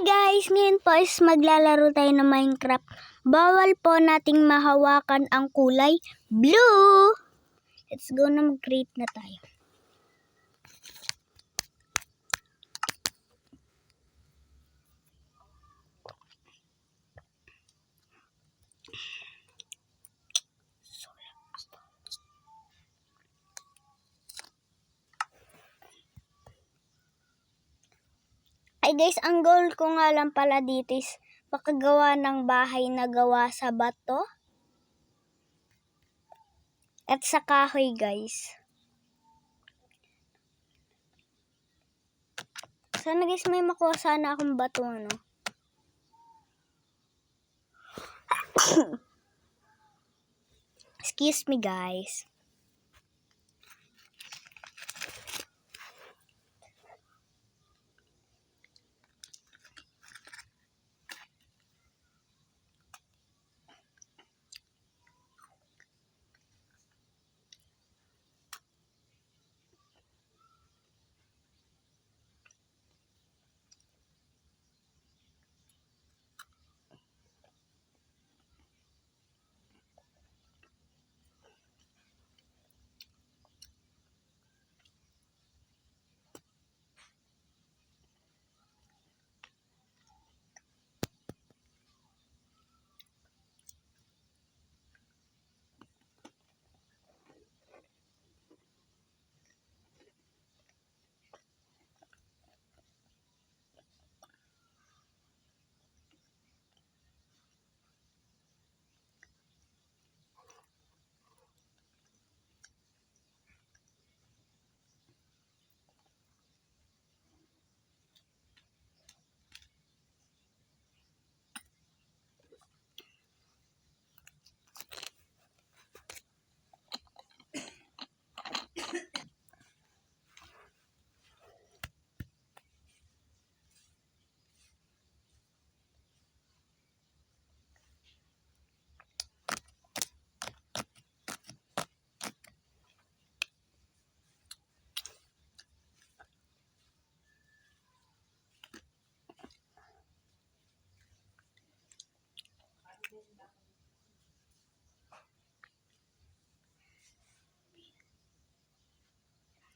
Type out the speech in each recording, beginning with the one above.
Guys, ngayon po is maglalaro tayo ng Minecraft. Bawal po nating mahawakan ang kulay blue. Let's go na mag-create na tayo. Ay guys, ang goal ko nga lang pala dito is makagawa ng bahay na gawa sa bato at sa kahoy guys. Sana guys may makuha sana akong bato ano. Excuse me guys.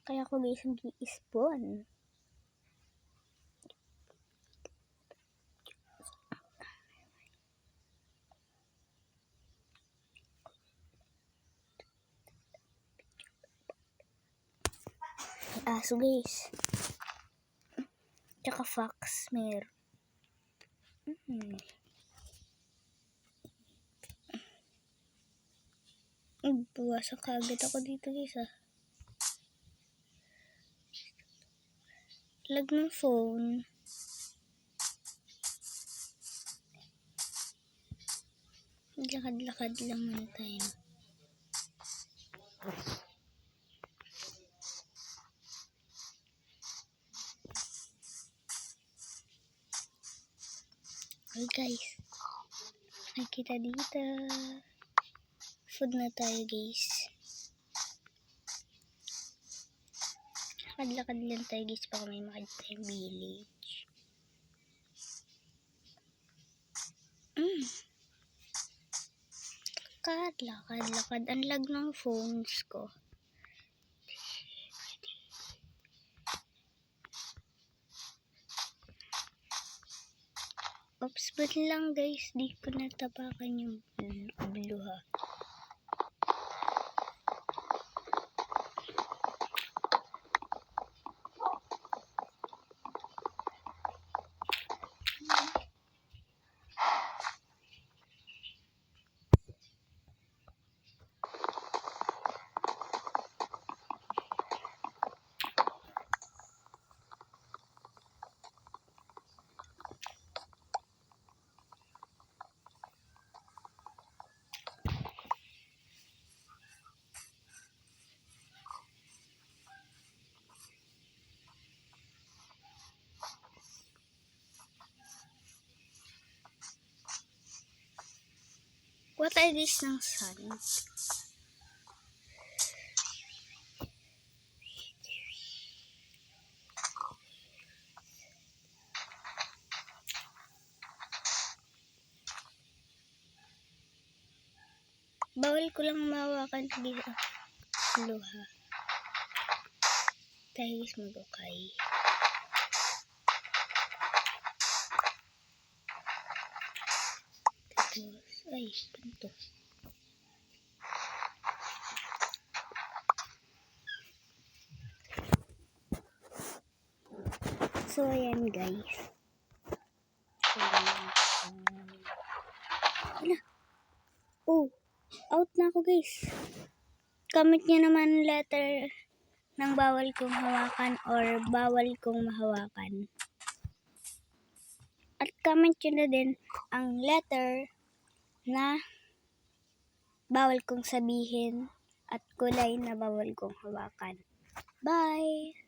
Kaya ako guys nag-i-spawn. Aso guys. Tsaka fox meron. Buwasan kagad ako dito guys ah. Lag ng phone. Lakad-lakad lang muna tayo. Okay guys. Nakita dito. Food na tayo guys. Lakad-lakad lang tayo guys baka may makita tayong village. Lakad-lakad. Ang lag ng phones ko. Oops, but lang guys, di ko natapakan yung blue ha. What are these ng sun? Bawal ko lang mahawakan dito. Luha. Tayo guys mag-okay. Tapos, ay, ganito. So, ayan guys. Ala. Oh, out na ako guys. Comment nyo naman letter ng bawal kong hawakan or bawal kong mahawakan. At comment nyo na din ang letter na bawal kong sabihin at kulay na bawal kong hawakan. Bye!